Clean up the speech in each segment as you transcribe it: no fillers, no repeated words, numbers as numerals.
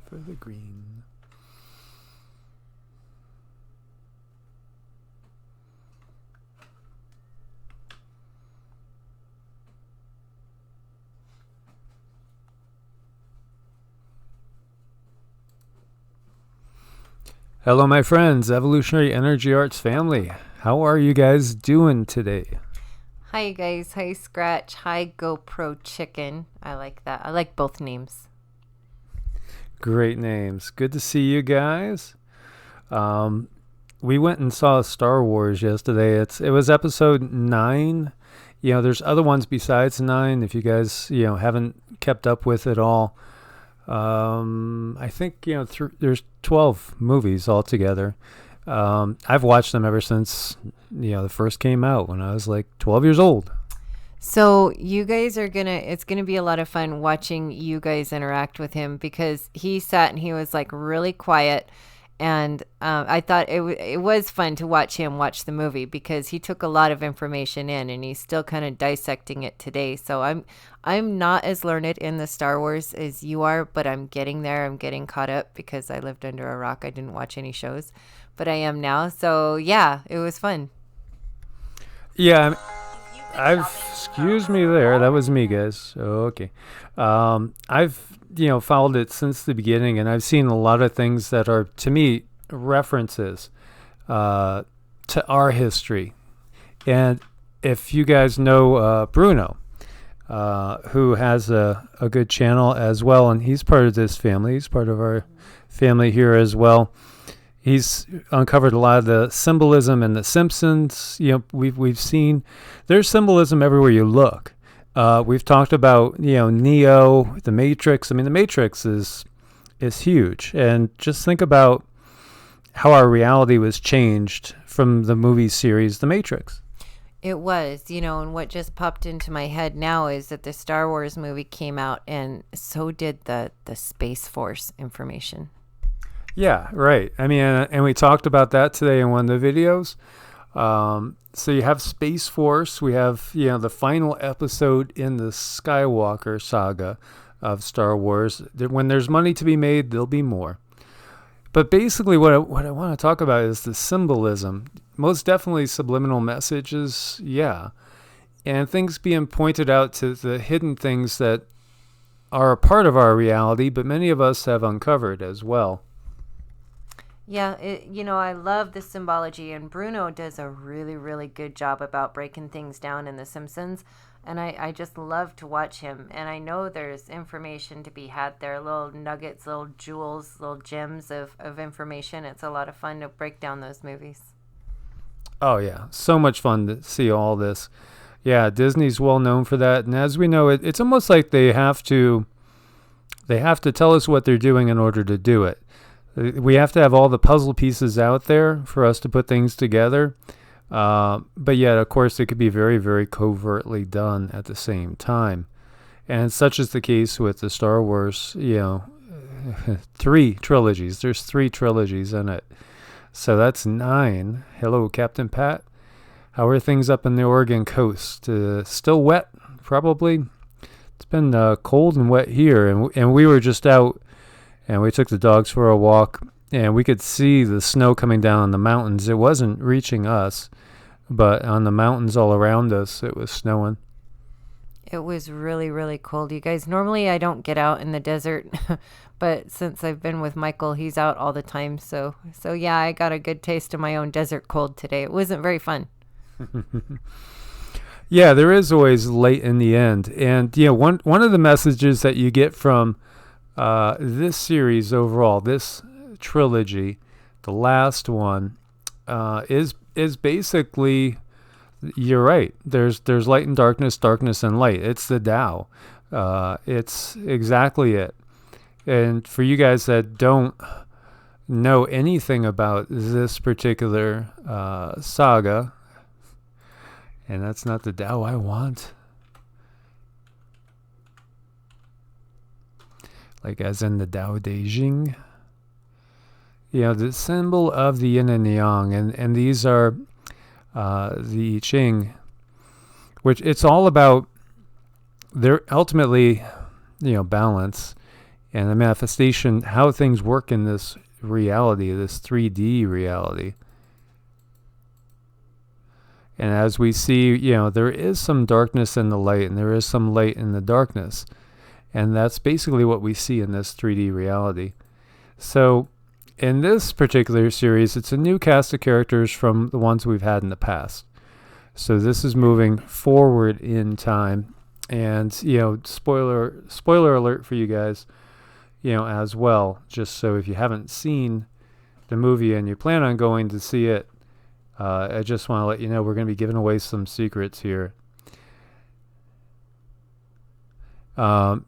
for the green. Hello, my friends, Evolutionary Energy Arts family. How are you guys doing today? Hi, guys. Hi, Scratch. Hi, GoPro Chicken. I like that. I like both names. Great names. Good to see you guys. We went and saw Star Wars yesterday. It was episode 9. There's other ones besides 9 if you guys, haven't kept up with it all. I think, there's 12 movies altogether. I've watched them ever since, the first came out when I was like 12 years old. So you guys it's gonna be a lot of fun watching you guys interact with him, because he sat and he was like really quiet. And I thought it was fun to watch him watch the movie, because he took a lot of information in and he's still kind of dissecting it today. So I'm not as learned in the Star Wars as you are, but I'm getting there. I'm getting caught up because I lived under a rock. I didn't watch any shows, but I am now. So yeah, it was fun. Yeah, excuse me there. That was me, guys. Okay. I've followed it since the beginning, and I've seen a lot of things that are, to me, references to our history. And if you guys know Bruno, who has a good channel as well, and he's part of this family. He's part of our family here as well. He's uncovered a lot of the symbolism in The Simpsons. We've seen there's symbolism everywhere you look. We've talked about, Neo, the Matrix. I mean, the Matrix is huge. And just think about how our reality was changed from the movie series, The Matrix. It was, and what just popped into my head now is that the Star Wars movie came out, and so did the Space Force information. Yeah, right. I mean, and we talked about that today in one of the videos. So you have Space Force. We have, the final episode in the Skywalker saga of Star Wars. When there's money to be made, there'll be more. But basically what I want to talk about is the symbolism. Most definitely subliminal messages, yeah. And things being pointed out to the hidden things that are a part of our reality, but many of us have uncovered as well. Yeah, I love the symbology, and Bruno does a really, really good job about breaking things down in The Simpsons, and I just love to watch him. And I know there's information to be had there, little nuggets, little jewels, little gems of information. It's a lot of fun to break down those movies. Oh, yeah. So much fun to see all this. Yeah, Disney's well known for that, and as we know, it's almost like they have to tell us what they're doing in order to do it. We have to have all the puzzle pieces out there for us to put things together. But yet, of course, it could be very, very covertly done at the same time. And such is the case with the Star Wars, 3 trilogies. There's 3 trilogies in it. So that's 9. Hello, Captain Pat. How are things up in the Oregon coast? Still wet, probably. It's been cold and wet here. And we were just out. And we took the dogs for a walk, and we could see the snow coming down on the mountains. It wasn't reaching us, but on the mountains all around us, it was snowing. It was really, really cold, you guys. Normally, I don't get out in the desert, but since I've been with Michael, he's out all the time. So yeah, I got a good taste of my own desert cold today. It wasn't very fun. Yeah, there is always light in the end. And, one of the messages that you get from this series overall, this trilogy, the last one, is basically, you're right. There's light and darkness, darkness and light. It's the Tao. It's exactly it. And for you guys that don't know anything about this particular saga, and that's not the Tao I want. Like as in the Tao Te Ching. The symbol of the yin and the yang, and these are the Ching, which it's all about. They're ultimately, balance, and the manifestation, how things work in this reality, this 3D reality. And as we see, there is some darkness in the light, and there is some light in the darkness. And that's basically what we see in this 3D reality. So in this particular series, it's a new cast of characters from the ones we've had in the past. So this is moving forward in time. And, spoiler alert for you guys, as well. Just so if you haven't seen the movie and you plan on going to see it, I just want to let you know we're going to be giving away some secrets here.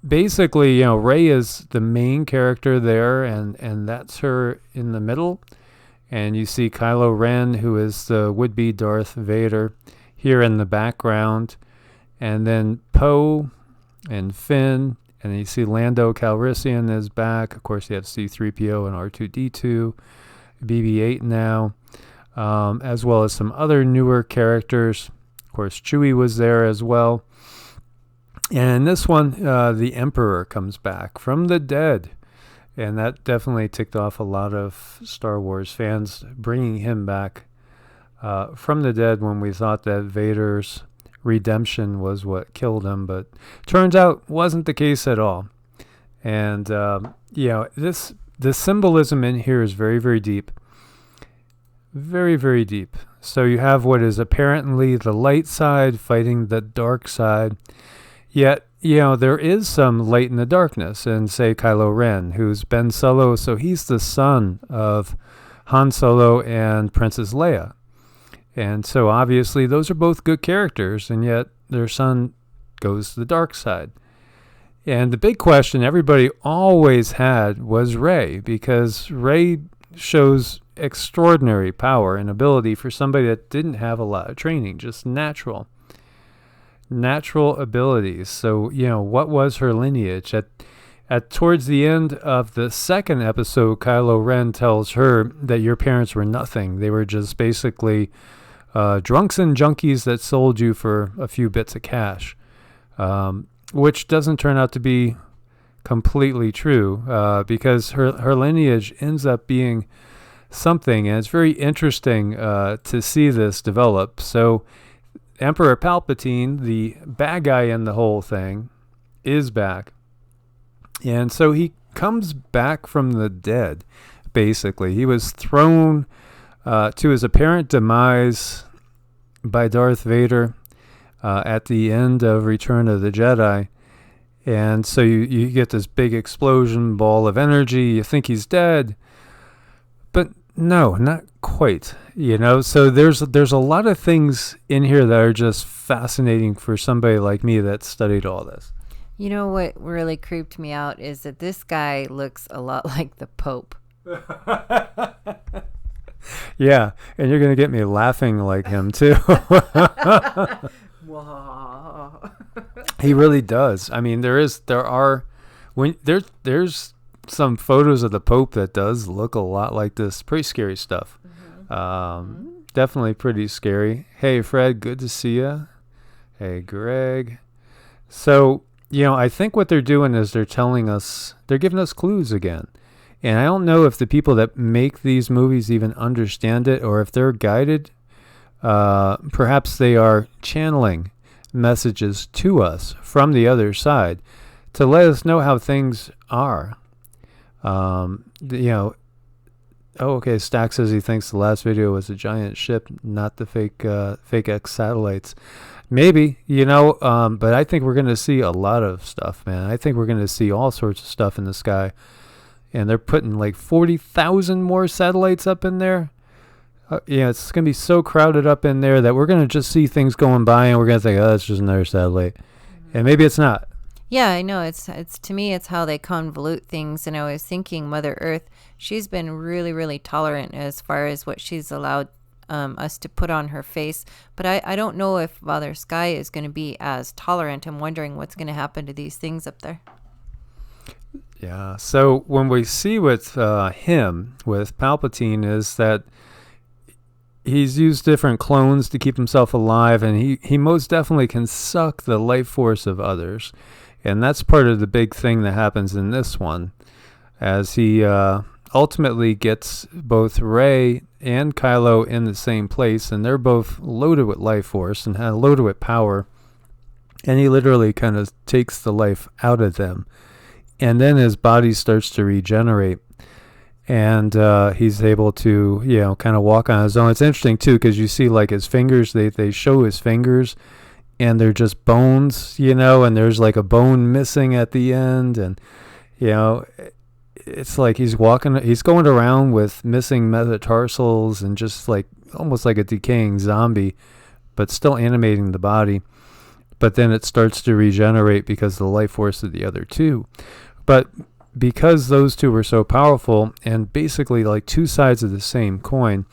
Basically, Rey is the main character there, and that's her in the middle. And you see Kylo Ren, who is the would-be Darth Vader, here in the background. And then Poe and Finn, and then you see Lando Calrissian is back. Of course, you have C-3PO and R2-D2, BB-8 now, as well as some other newer characters. Of course, Chewie was there as well. And in this one, the Emperor comes back from the dead. And that definitely ticked off a lot of Star Wars fans, bringing him back from the dead when we thought that Vader's redemption was what killed him. But turns out wasn't the case at all. And, the symbolism in here is very, very deep. Very, very deep. So you have what is apparently the light side fighting the dark side. Yet, there is some light in the darkness in, say, Kylo Ren, who's Ben Solo, so he's the son of Han Solo and Princess Leia. And so, obviously, those are both good characters, and yet their son goes to the dark side. And the big question everybody always had was Rey, because Rey shows extraordinary power and ability for somebody that didn't have a lot of training, just natural abilities. So, what was her lineage? At towards the end of the second episode, Kylo Ren tells her that your parents were nothing. They were just basically drunks and junkies that sold you for a few bits of cash, which doesn't turn out to be completely true, because her lineage ends up being something, and it's very interesting to see this develop. So Emperor Palpatine, the bad guy in the whole thing, is back. And so he comes back from the dead, basically. He was thrown to his apparent demise by Darth Vader at the end of Return of the Jedi. And so you get this big explosion ball of energy. You think he's dead. But no, not quite. So there's a lot of things in here that are just fascinating for somebody like me that studied all this. You know what really creeped me out is that this guy looks a lot like the Pope. Yeah, and you're going to get me laughing like him too. He really does. I mean, there's some photos of the Pope that does look a lot like this. Pretty scary stuff. Definitely pretty scary. Hey, Fred, good to see you. Hey, Greg. So, I think what they're doing is they're giving us clues again. And I don't know if the people that make these movies even understand it, or if they're guided. Perhaps they are channeling messages to us from the other side to let us know how things are. Okay, Stack says he thinks the last video was a giant ship, not the fake X satellites. Maybe, but I think we're going to see a lot of stuff, man. I think we're going to see all sorts of stuff in the sky. And they're putting like 40,000 more satellites up in there. It's going to be so crowded up in there that we're going to just see things going by and we're going to think, oh, it's just another satellite. And maybe it's not. Yeah, I know. It's to me, it's how they convolute things. And I was thinking Mother Earth, she's been really, really tolerant as far as what she's allowed us to put on her face. But I don't know if Father Sky is going to be as tolerant. I'm wondering what's going to happen to these things up there. Yeah. So when we see with him, with Palpatine, is that he's used different clones to keep himself alive, and he most definitely can suck the life force of others. And that's part of the big thing that happens in this one, as he ultimately gets both Rey and Kylo in the same place, and they're both loaded with life force and loaded with power. And he literally kind of takes the life out of them. And then his body starts to regenerate. And he's able to, kind of walk on his own. It's interesting, too, because you see, like, his fingers, they show his fingers, and they're just bones, and there's, like, a bone missing at the end. And, it's like he's going around with missing metatarsals and just, like, almost like a decaying zombie, but still animating the body. But then it starts to regenerate because of the life force of the other two. But because those two were so powerful and basically like two sides of the same coin,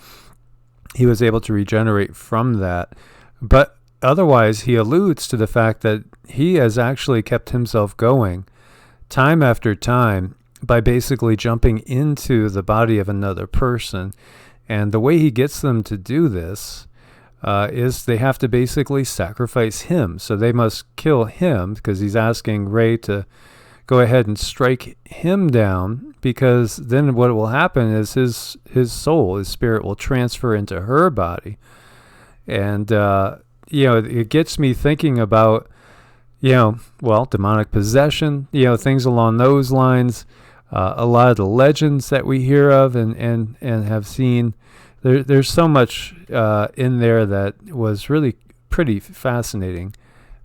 he was able to regenerate from that. But otherwise, he alludes to the fact that he has actually kept himself going time after time by basically jumping into the body of another person. And the way he gets them to do this is they have to basically sacrifice him. So they must kill him because he's asking Rey to go ahead and strike him down, because then what will happen is his soul, his spirit will transfer into her body. And, it gets me thinking about, demonic possession, things along those lines. A lot of the legends that we hear of and have seen, there's so much in there that was really pretty fascinating.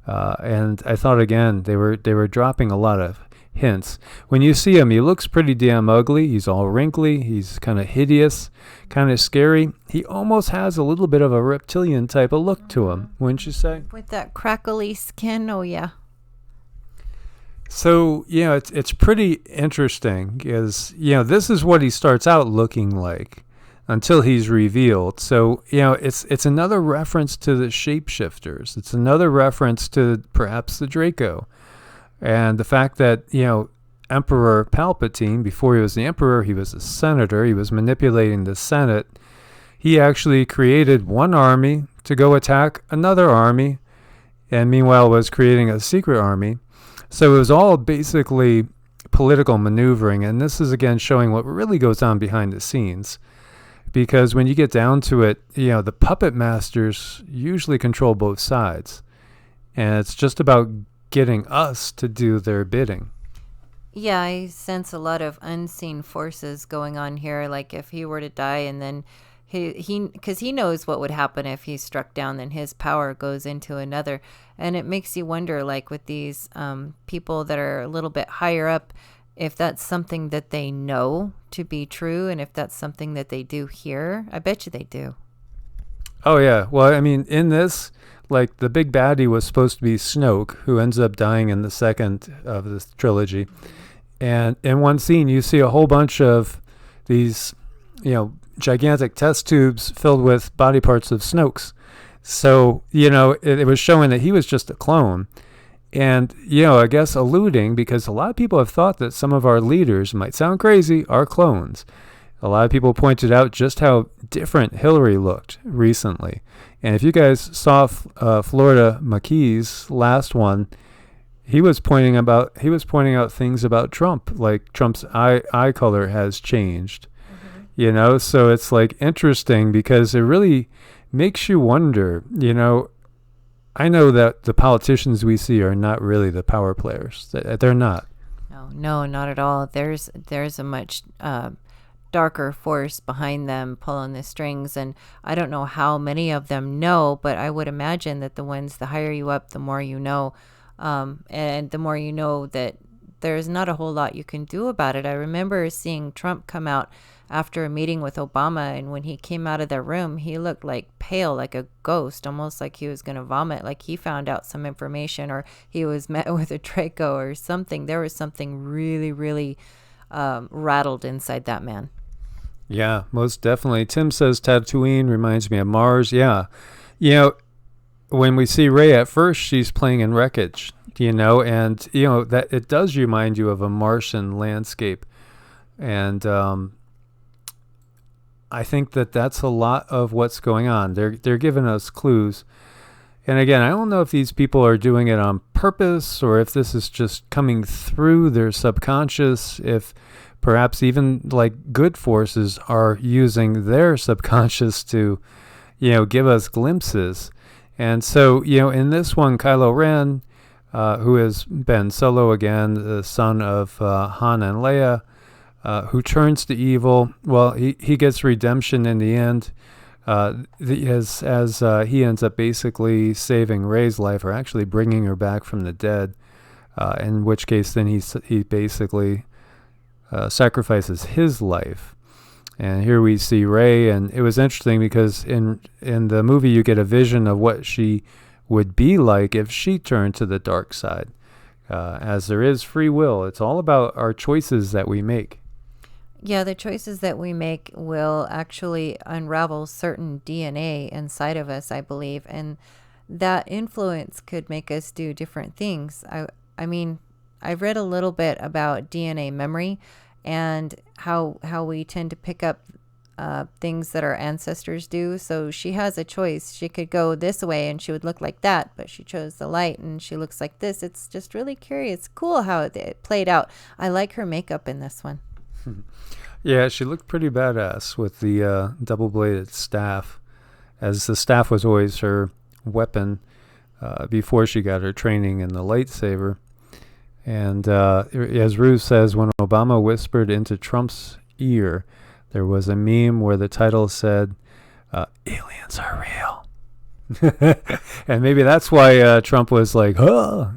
And I thought, again, they were dropping a lot of hints. When you see him, he looks pretty damn ugly. He's all wrinkly. He's kind of hideous, kind of scary. He almost has a little bit of a reptilian type of look to him, wouldn't you say? With that crackly skin, oh yeah. So, it's pretty interesting because, this is what he starts out looking like until he's revealed. So, it's another reference to the Shapeshifters. It's another reference to perhaps the Draco. And the fact that, Emperor Palpatine, before he was the Emperor, he was a senator. He was manipulating the Senate. He actually created one army to go attack another army, and meanwhile was creating a secret army. So it was all basically political maneuvering. And this is, again, showing what really goes on behind the scenes. Because when you get down to it, the puppet masters usually control both sides. And it's just about getting us to do their bidding. Yeah, I sense a lot of unseen forces going on here. Like if he were to die and then because he knows what would happen if he struck down, then his power goes into another. And it makes you wonder, like with these people that are a little bit higher up, if that's something that they know to be true and if that's something that they do hear. I bet you they do. Oh, yeah. Well, I mean, in this, like the big baddie was supposed to be Snoke, who ends up dying in the second of this trilogy. And in one scene, you see a whole bunch of these, gigantic test tubes filled with body parts of Snoke's. So, it was showing that he was just a clone. And, I guess alluding, because a lot of people have thought that some of our leaders, might sound crazy, are clones. A lot of people pointed out just how different Hillary looked recently. And if you guys saw Florida McKee's last one, he was pointing out things about Trump, like Trump's eye color has changed. Mm-hmm. So it's like interesting because it really makes you wonder, I know that the politicians we see are not really the power players. They're not. No, not at all. There's a much darker force behind them pulling the strings, and I don't know how many of them know, but I would imagine that the higher you up, the more you know, and the more you know that there's not a whole lot you can do about it. I remember seeing Trump come out after a meeting with Obama, and when he came out of the room, he looked like pale, like a ghost, almost like he was going to vomit, like he found out some information or he was met with a Draco or something. There was something really, really rattled inside that man. Yeah, most definitely. Tim says Tatooine reminds me of Mars. Yeah. When we see Rey at first, she's playing in wreckage, and, that it does remind you of a Martian landscape. And I think that that's a lot of what's going on. They're giving us clues. And again, I don't know if these people are doing it on purpose or if this is just coming through their subconscious, if perhaps even like good forces are using their subconscious to, give us glimpses. And so, in this one, Kylo Ren, who is Ben Solo again, the son of Han and Leia, who turns to evil. Well, he gets redemption in the end, as he ends up basically saving Rey's life, or actually bringing her back from the dead. In which case, then he basically sacrifices his life. And here we see Rey, and it was interesting because in the movie you get a vision of what she would be like if she turned to the dark side. As there is free will, it's all about our choices that we make. Yeah, the choices that we make will actually unravel certain DNA inside of us, I believe, and that influence could make us do different things. I mean, I've read a little bit about DNA memory and how we tend to pick up things that our ancestors do. So she has a choice. She could go this way and she would look like that, but she chose the light and she looks like this. It's just really curious. Cool how it played out. I like her makeup in this one. Yeah, she looked pretty badass with the double-bladed staff, as the staff was always her weapon before she got her training in the lightsaber. And as Ruth says, when Obama whispered into Trump's ear, there was a meme where the title said, aliens are real. And maybe that's why Trump was like, huh.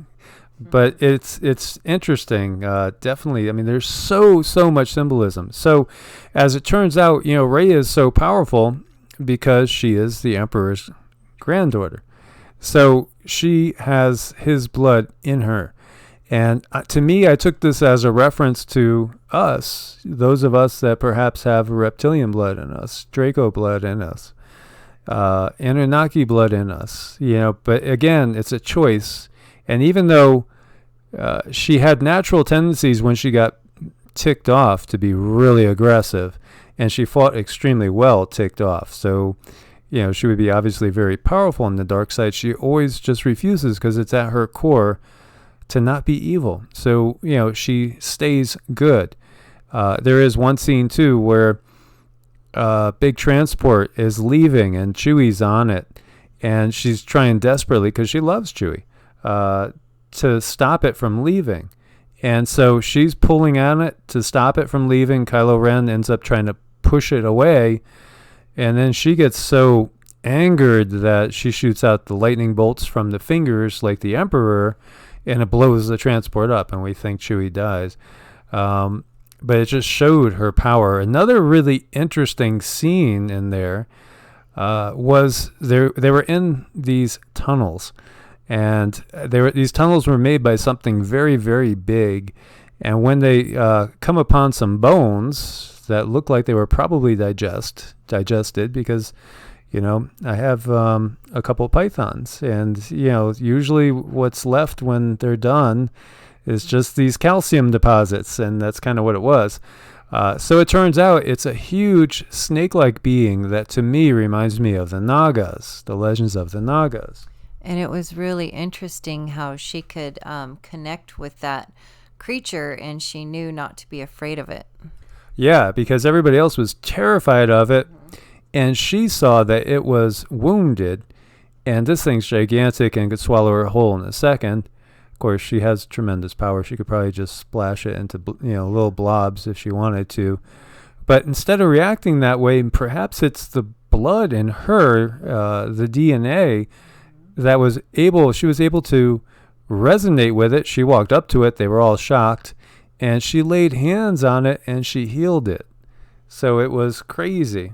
But it's interesting, definitely. I mean, there's so much symbolism. So, as it turns out, Rey is so powerful because she is the Emperor's granddaughter. So she has his blood in her. And to me, I took this as a reference to us, those of us that perhaps have reptilian blood in us, Draco blood in us, Anunnaki blood in us. But again, it's a choice. And even though she had natural tendencies when she got ticked off to be really aggressive, and she fought extremely well ticked off. So, she would be obviously very powerful in the dark side. She always just refuses because it's at her core to not be evil. So, she stays good. There is one scene, too, where big transport is leaving and Chewie's on it. And she's trying desperately, because she loves Chewie, to stop it from leaving. And so she's pulling on it to stop it from leaving. Kylo Ren ends up trying to push it away. And then she gets so angered that she shoots out the lightning bolts from the fingers like the Emperor, and it blows the transport up, and we think Chewie dies. But it just showed her power. Another really interesting scene in there was they were in these tunnels, and these tunnels were made by something very, very big. And when they come upon some bones that look like they were probably digested, because I have a couple pythons, and usually what's left when they're done is just these calcium deposits, and that's kind of what it was. So it turns out it's a huge snake-like being that to me reminds me of the Nagas, the legends of the Nagas. And it was really interesting how she could connect with that creature, and she knew not to be afraid of it. Yeah, because everybody else was terrified of it, and she saw that it was wounded, and this thing's gigantic and could swallow her whole in a second. Of course, she has tremendous power. She could probably just splash it into little blobs if she wanted to. But instead of reacting that way, perhaps it's the blood in her, the DNA, that she was able to resonate with it. She walked up to it. They were all shocked. And she laid hands on it, and she healed it. So it was crazy.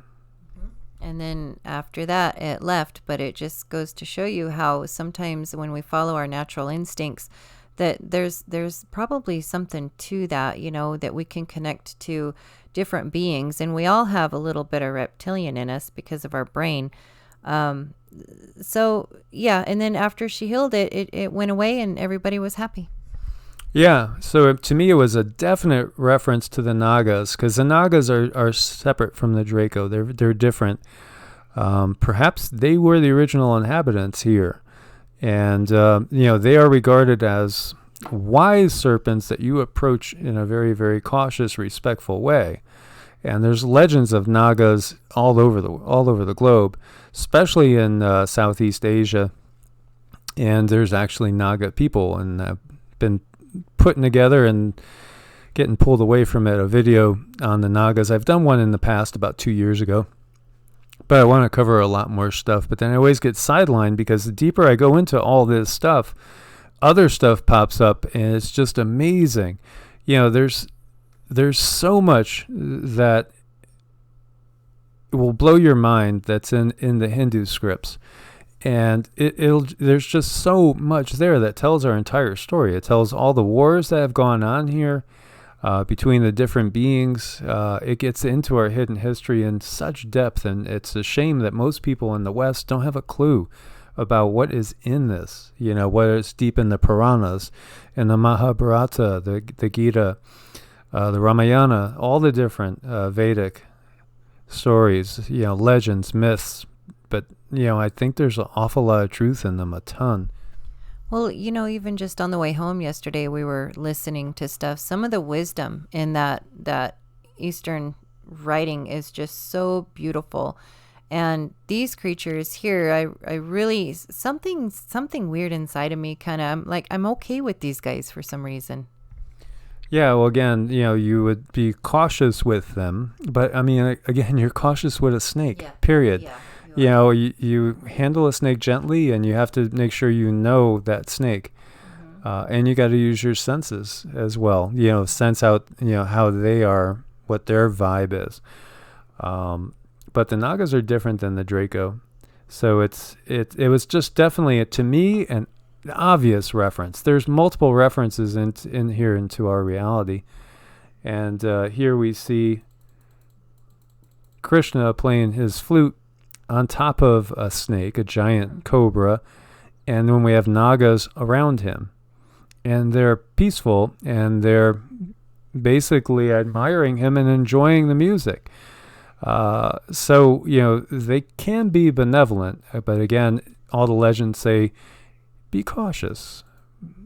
And then after that, it left. But it just goes to show you how sometimes when we follow our natural instincts, that there's probably something to that, that we can connect to different beings. And we all have a little bit of reptilian in us because of our brain. So, yeah. And then after she healed it, it went away and everybody was happy. Yeah, so to me it was a definite reference to the Nagas, because the Nagas are separate from the Draco. They're different. Perhaps they were the original inhabitants here. And, they are regarded as wise serpents that you approach in a very, very cautious, respectful way. And there's legends of Nagas all over the globe, especially in Southeast Asia. And there's actually Naga people, and I've been putting together and getting pulled away from it a video on the Nagas. I've done one in the past about 2 years ago, but I want to cover a lot more stuff. But then I always get sidelined because the deeper I go into all this stuff, other stuff pops up, and it's just amazing. There's so much that will blow your mind that's in the Hindu scripts. And there's just so much there that tells our entire story. It tells all the wars that have gone on here between the different beings. It gets into our hidden history in such depth, and it's a shame that most people in the West don't have a clue about what is in this. What is deep in the Puranas, in the Mahabharata, the Gita, the Ramayana, all the different Vedic stories, legends, myths. But, I think there's an awful lot of truth in them, a ton. Well, even just on the way home yesterday, we were listening to stuff. Some of the wisdom in that Eastern writing is just so beautiful. And these creatures here, I really, something weird inside of me kind of, I'm okay with these guys for some reason. Yeah, well, again, you would be cautious with them. But, again, you're cautious with a snake, period. Yeah. You handle a snake gently, and you have to make sure you know that snake. And you got to use your senses as well. Sense out, how they are, what their vibe is. But the Nagas are different than the Draco. So it was just definitely, to me, an obvious reference. There's multiple references in here into our reality. And here we see Krishna playing his flute on top of a snake, a giant cobra, and then we have Nagas around him. And they're peaceful, and they're basically admiring him and enjoying the music. So, they can be benevolent, but again, all the legends say, be cautious.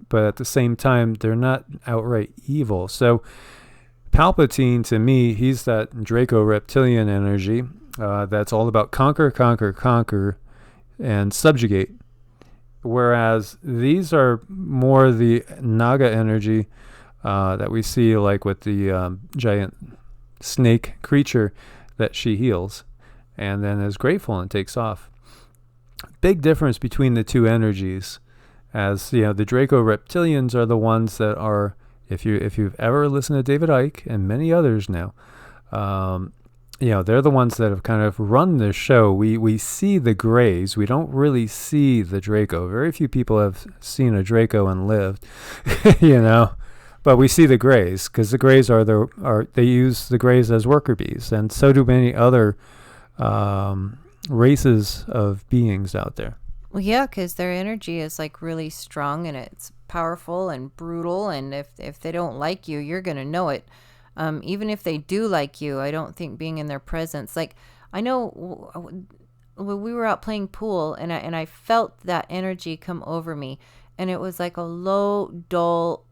But at the same time, they're not outright evil. So Palpatine, to me, he's that Draco reptilian energy. That's all about conquer, and subjugate. Whereas these are more the Naga energy that we see, like with the giant snake creature that she heals, and then is grateful and takes off. Big difference between the two energies, as the Draco reptilians are the ones that are, if you've ever listened to David Icke and many others now, they're the ones that have kind of run this show. We see the Greys. We don't really see the Draco. Very few people have seen a Draco and lived, But we see the Greys, because the Greys they use the Greys as worker bees, and so do many other races of beings out there. Well, yeah, because their energy is really strong, and it's powerful and brutal, and if they don't like you, you're going to know it. Even if they do like you, I don't think being in their presence, I know when we were out playing pool, and I felt that energy come over me, and it was like a low, dull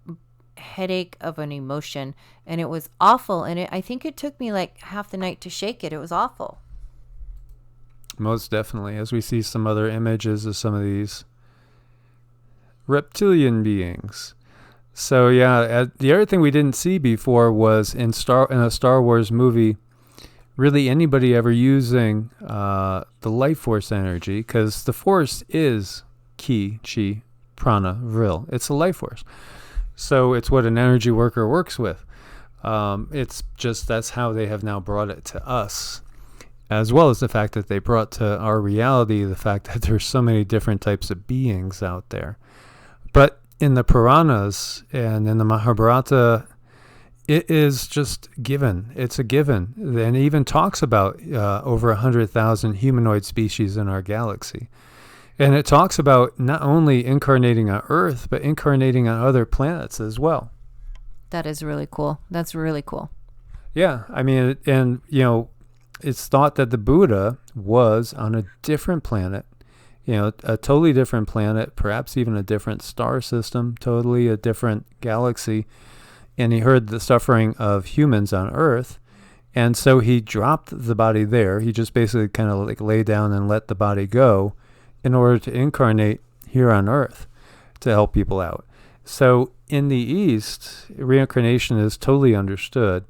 headache of an emotion, and it was awful, and I think it took me half the night to shake it. It was awful. Most definitely, as we see some other images of some of these reptilian beings. So yeah, the other thing we didn't see before was in a Star Wars movie, really anybody ever using the life force energy, because the force is ki, chi, prana, vril. It's a life force. So it's what an energy worker works with. It's just that's how they have now brought it to us, as well as the fact that they brought to our reality the fact that there's so many different types of beings out there. But in the Puranas and in the Mahabharata, it is just given. It's a given. And it even talks about over 100,000 humanoid species in our galaxy. And it talks about not only incarnating on Earth, but incarnating on other planets as well. That is really cool. That's really cool. Yeah. I mean, and, it's thought that the Buddha was on a different planet a totally different planet, perhaps even a different star system, totally a different galaxy. And he heard the suffering of humans on Earth. And so he dropped the body there. He just basically kind of like lay down and let the body go in order to incarnate here on Earth to help people out. So in the East, reincarnation is totally understood.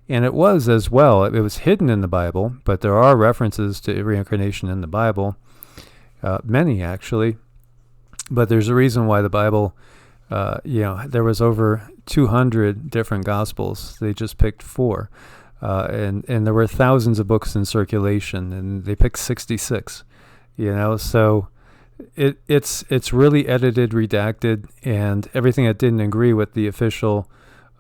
And it was as well. It was hidden in the Bible, but there are references to reincarnation in the Bible. Many, actually. But there's a reason why the Bible, there was over 200 different Gospels. They just picked 4. And there were thousands of books in circulation, and they picked 66. So it's really edited, redacted, and everything that didn't agree with the official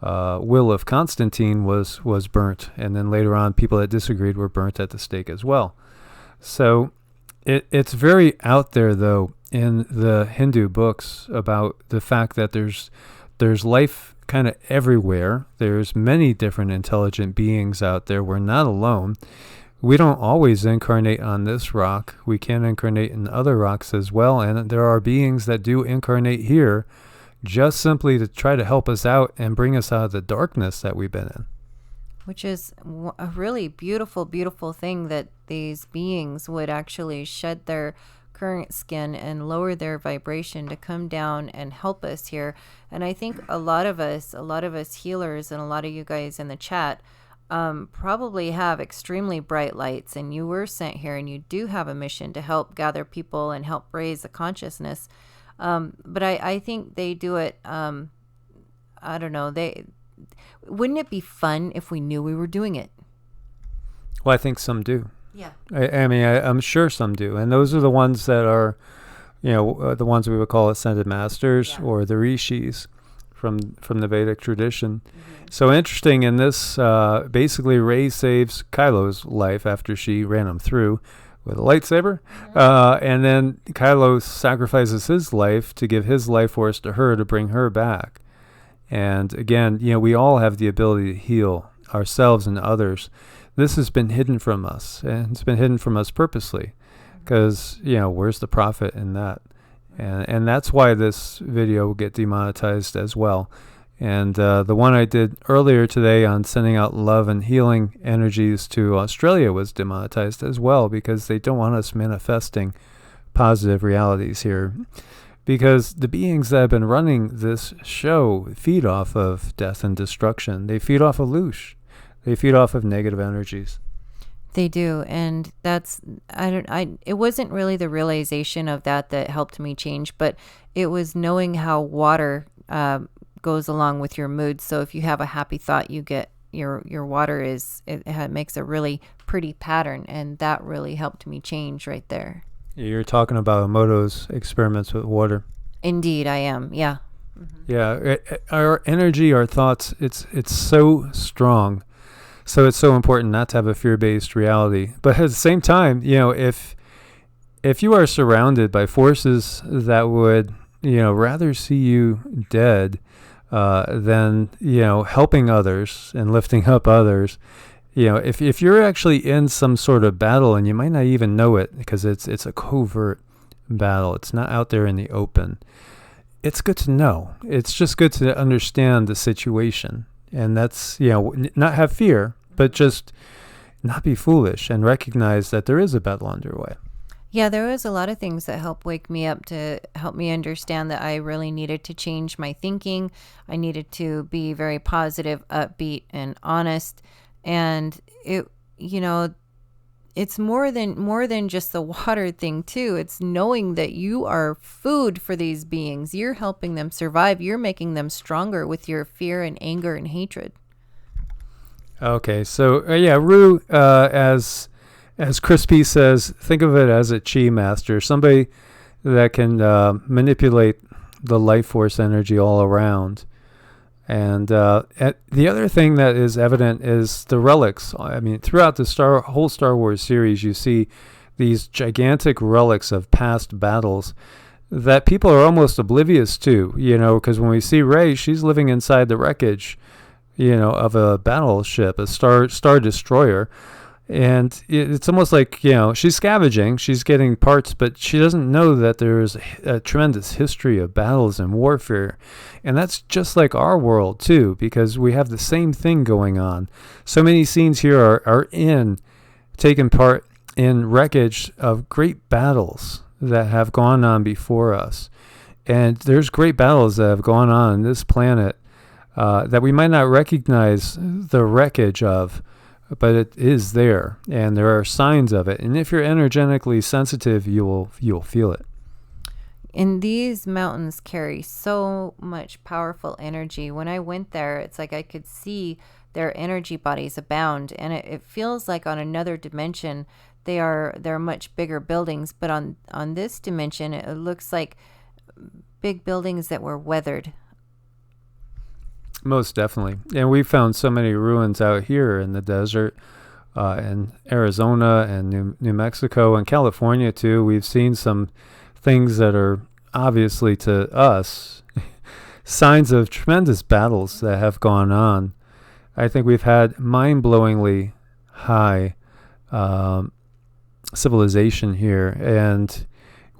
will of Constantine was burnt. And then later on, people that disagreed were burnt at the stake as well. So it's very out there, though, in the Hindu books about the fact that there's life kind of everywhere. There's many different intelligent beings out there. We're not alone. We don't always incarnate on this rock. We can incarnate in other rocks as well. And there are beings that do incarnate here just simply to try to help us out and bring us out of the darkness that we've been in. Which is a really beautiful, beautiful thing, that these beings would actually shed their current skin and lower their vibration to come down and help us here. And I think a lot of us healers, and a lot of you guys in the chat probably have extremely bright lights, and you were sent here, and you do have a mission to help gather people and help raise the consciousness. But I think they do it, I don't know, wouldn't it be fun if we knew we were doing it? Well, I think some do. Yeah. I'm sure some do. And those are the ones that are, the ones we would call ascended masters, or the rishis from the Vedic tradition. Mm-hmm. So interesting in this, basically Rey saves Kylo's life after she ran him through with a lightsaber. Mm-hmm. And then Kylo sacrifices his life to give his life force to her to bring her back. And again, we all have the ability to heal ourselves and others. This has been hidden from us, and it's been hidden from us purposely, because, where's the profit in that? And that's why this video will get demonetized as well. And the one I did earlier today on sending out love and healing energies to Australia was demonetized as well, because they don't want us manifesting positive realities here. Because the beings that have been running this show feed off of death and destruction. They feed off of loosh. They feed off of negative energies. They do, and it wasn't really the realization of that helped me change, but it was knowing how water goes along with your mood. So if you have a happy thought, you get your water makes a really pretty pattern, and that really helped me change right there. You're talking about Emoto's experiments with water. Indeed, I am. Yeah. Mm-hmm. Yeah. Our energy, our thoughts, it's so strong. So it's so important not to have a fear-based reality. But at the same time, if you are surrounded by forces that would, rather see you dead than, helping others and lifting up others, if you're actually in some sort of battle, and you might not even know it because it's a covert battle, it's not out there in the open, it's good to know. It's just good to understand the situation. And that's, not have fear, but just not be foolish and recognize that there is a battle underway. Yeah, there was a lot of things that helped wake me up to help me understand that I really needed to change my thinking. I needed to be very positive, upbeat, and honest. And it's more than just the water thing too. It's knowing that you are food for these beings. You're helping them survive. You're making them stronger with your fear and anger and hatred. Okay, so Rue, as Crispy says, think of it as a chi master, somebody that can manipulate the life force energy all around. And the other thing that is evident is the relics. I mean, throughout the whole Star Wars series, you see these gigantic relics of past battles that people are almost oblivious to, because when we see Rey, she's living inside the wreckage, of a battleship, a star destroyer. And it's almost like, she's scavenging, she's getting parts, but she doesn't know that there is a tremendous history of battles and warfare. And that's just like our world, too, because we have the same thing going on. So many scenes here are taking part in wreckage of great battles that have gone on before us. And there's great battles that have gone on this planet that we might not recognize the wreckage of, but it is there, and there are signs of it. And if you're energetically sensitive, you'll feel it. And these mountains carry so much powerful energy. When I went there, it's like I could see their energy bodies abound, and it feels like on another dimension they're much bigger buildings, but on this dimension it looks like big buildings that were weathered. Most definitely. And we found so many ruins out here in the desert, in Arizona and New Mexico and California too. We've seen some things that are obviously to us signs of tremendous battles that have gone on. I think we've had mind-blowingly high civilization here, and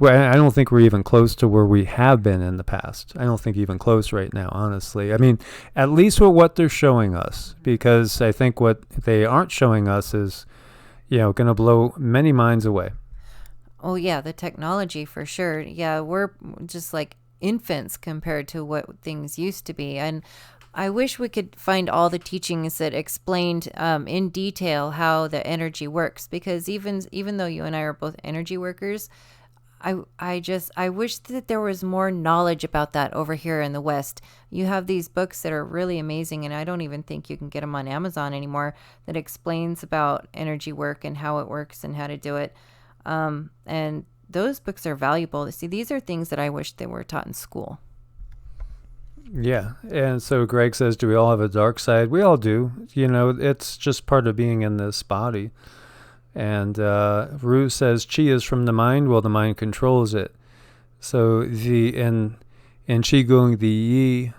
I don't think we're even close to where we have been in the past. I don't think even close right now, honestly. I mean, at least with what they're showing us, because I think what they aren't showing us is, going to blow many minds away. Oh, yeah, the technology for sure. Yeah, we're just like infants compared to what things used to be. And I wish we could find all the teachings that explained in detail how the energy works, because even though you and I are both energy workers, I wish that there was more knowledge about that over here in the West. You have these books that are really amazing, and I don't even think you can get them on Amazon anymore, that explains about energy work and how it works and how to do it. And those books are valuable. See, these are things that I wish they were taught in school. Yeah. And so Greg says, do we all have a dark side? We all do. It's just part of being in this body. And Rue says chi is from the mind. Well, the mind controls it. So in QiGong, the yi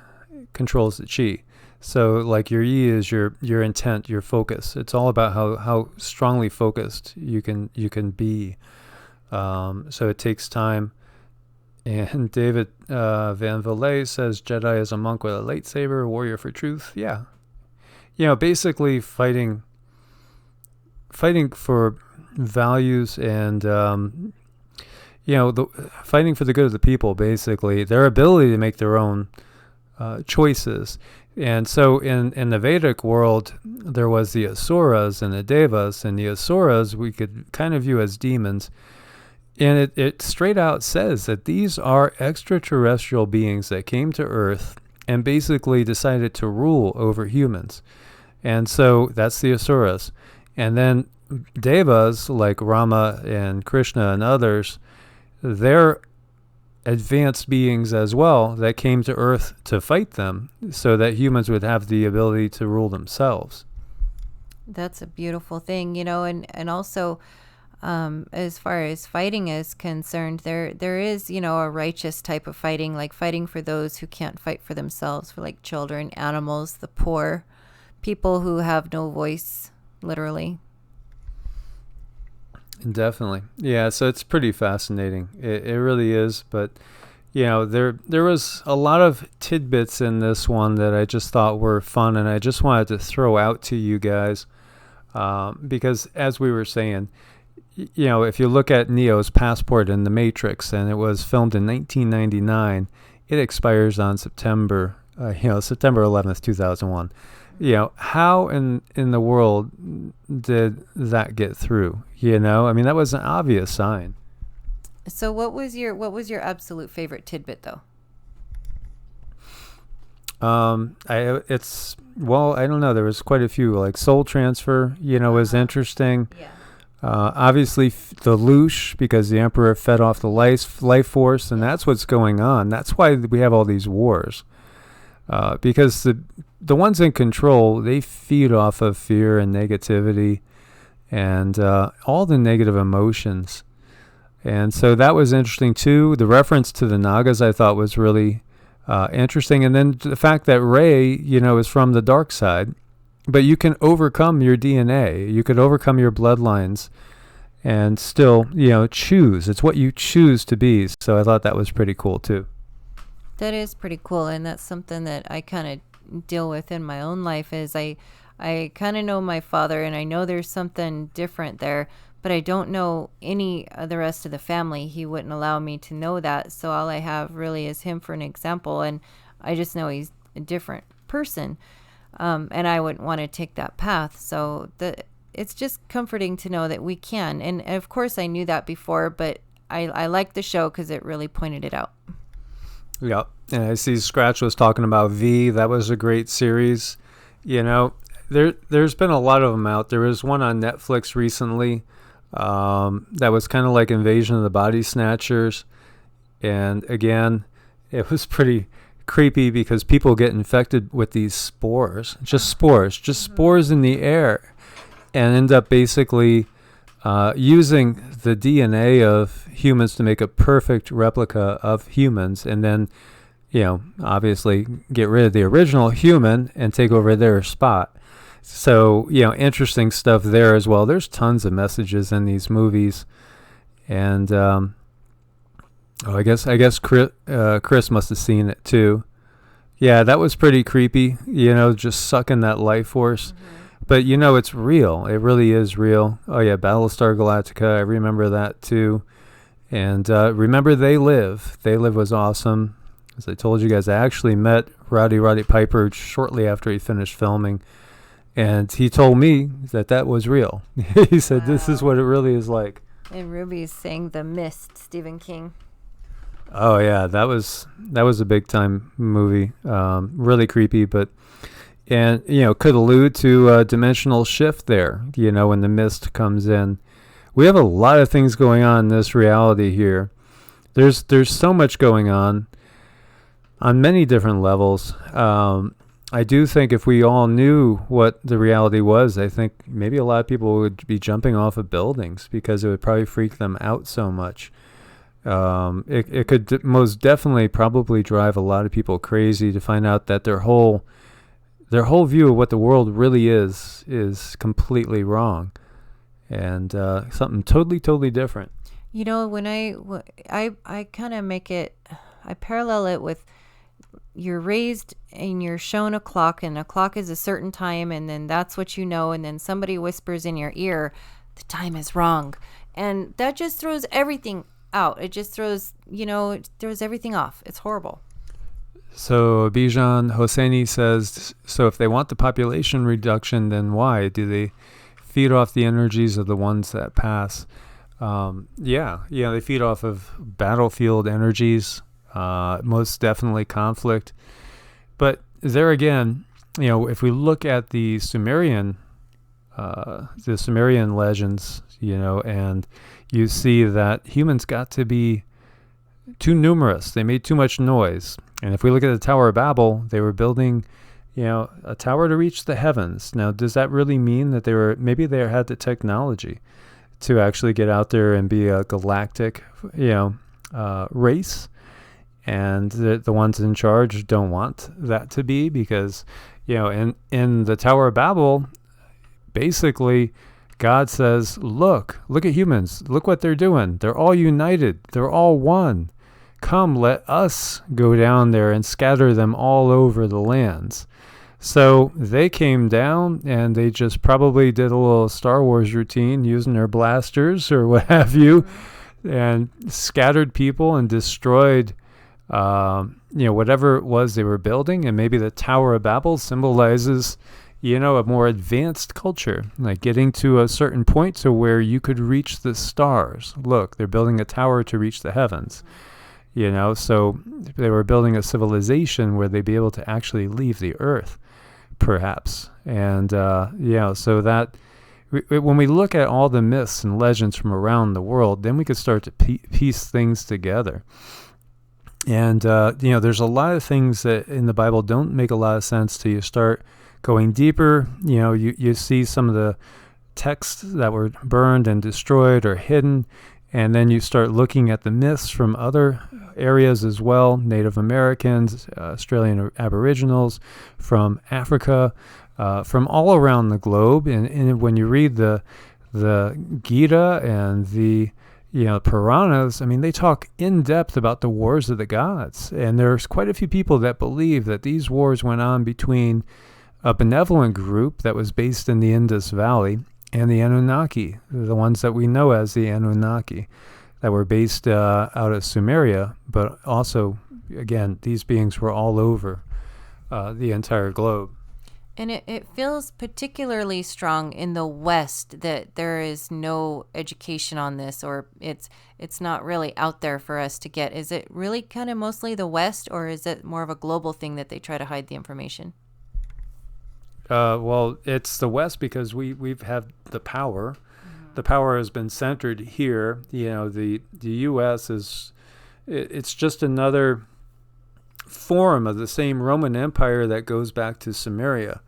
controls the chi. So like your yi is your intent, your focus. It's all about how strongly focused you can be. So it takes time. And David Van Villay says Jedi is a monk with a lightsaber, warrior for truth. Yeah. Basically fighting for values and, fighting for the good of the people, basically. Their ability to make their own choices. And so in the Vedic world, there was the Asuras and the Devas, and the Asuras we could kind of view as demons. And it straight out says that these are extraterrestrial beings that came to Earth and basically decided to rule over humans. And so that's the Asuras. And then Devas, like Rama and Krishna and others, they're advanced beings as well that came to Earth to fight them so that humans would have the ability to rule themselves. That's a beautiful thing, and also as far as fighting is concerned, there is, a righteous type of fighting, like fighting for those who can't fight for themselves, for like children, animals, the poor, people who have no voice, literally. Definitely. Yeah, so it's pretty fascinating. It really is. But, there was a lot of tidbits in this one that I just thought were fun, and I just wanted to throw out to you guys because, as we were saying, if you look at Neo's passport in The Matrix, and it was filmed in 1999, it expires on September 11th, 2001. How in the world did that get through? That was an obvious sign. So what was your absolute favorite tidbit though? I don't know. There was quite a few, like soul transfer, was interesting. Yeah. Obviously the Loosh, because the Emperor fed off the life force, and that's what's going on. That's why we have all these wars. Because the ones in control, they feed off of fear and negativity and all the negative emotions. And so that was interesting too. The reference to the Nagas I thought was really interesting. And then the fact that Rey, is from the dark side. but you can overcome your DNA. You could overcome your bloodlines and still, choose. It's what you choose to be. So I thought that was pretty cool too. That is pretty cool, and that's something that I kind of deal with in my own life. Is I kind of know my father, and I know there's something different there, but I don't know any of the rest of the family. He wouldn't allow me to know that, so all I have really is him for an example, and I just know he's a different person, and I wouldn't want to take that path. So it's just comforting to know that we can, and of course I knew that before, but I liked the show because it really pointed it out. Yeah, and I see Scratch was talking about V. That was a great series. There's been a lot of them out. There was one on Netflix recently that was kind of like Invasion of the Body Snatchers. And again, it was pretty creepy because people get infected with these spores, just spores in the air, and end up basically using the DNA of humans to make a perfect replica of humans, and then, obviously get rid of the original human and take over their spot. So, interesting stuff there as well. There's tons of messages in these movies. And, I guess Chris must have seen it too. Yeah, that was pretty creepy, just sucking that life force. Mm-hmm. But, it's real. It really is real. Oh, yeah, Battlestar Galactica. I remember that, too. And remember They Live. They Live was awesome. As I told you guys, I actually met Roddy Piper shortly after he finished filming. And he told me that was real. He said, wow, this is what it really is like. And Ruby's saying The Mist, Stephen King. Oh, yeah, that was a big-time movie. Really creepy, but... And, could allude to a dimensional shift there, when the mist comes in. We have a lot of things going on in this reality here. There's so much going on many different levels. I do think if we all knew what the reality was, I think maybe a lot of people would be jumping off of buildings because it would probably freak them out so much. It could most definitely probably drive a lot of people crazy to find out that their whole view of what the world really is completely wrong, and something totally different. When I kind of make it, I parallel it with you're raised and you're shown a clock, and a clock is a certain time, and then that's what you know, and then somebody whispers in your ear, the time is wrong, and that just throws everything out. It just throws everything off. It's horrible. So Bijan Hosseini says, so if they want the population reduction, then why? Do they feed off the energies of the ones that pass? Yeah, they feed off of battlefield energies, most definitely conflict. But there again, if we look at the Sumerian legends, and you see that humans got to be too numerous. They made too much noise. And if we look at the Tower of Babel, they were building, a tower to reach the heavens. Now, does that really mean that maybe they had the technology to actually get out there and be a galactic, race? And the ones in charge don't want that to be because, in the Tower of Babel, basically, God says, look at humans. Look what they're doing. They're all united. They're all one. Come, let us go down there and scatter them all over the lands. So they came down and they just probably did a little Star Wars routine using their blasters or what have you, and scattered people and destroyed, whatever it was they were building. And maybe the Tower of Babel symbolizes, a more advanced culture, like getting to a certain point to where you could reach the stars. Look, they're building a tower to reach the heavens. So they were building a civilization where they'd be able to actually leave the earth, perhaps. And, so that when we look at all the myths and legends from around the world, then we could start to piece things together. And, there's a lot of things that in the Bible don't make a lot of sense till you start going deeper. You see some of the texts that were burned and destroyed or hidden. And then you start looking at the myths from other areas as well, Native Americans, Australian Aboriginals, from Africa, from all around the globe. And when you read the Gita and the Puranas, I mean, they talk in depth about the wars of the gods. And there's quite a few people that believe that these wars went on between a benevolent group that was based in the Indus Valley and the Anunnaki, the ones that we know as the Anunnaki, that were based out of Sumeria. But also, again, these beings were all over the entire globe. And it feels particularly strong in the West that there is no education on this, or it's not really out there for us to get. Is it really kind of mostly the West, or is it more of a global thing that they try to hide the information? Well, it's the West because we've had the power. Mm-hmm. The power has been centered here. The U.S. it's just another form of the same Roman Empire that goes back to Sumeria.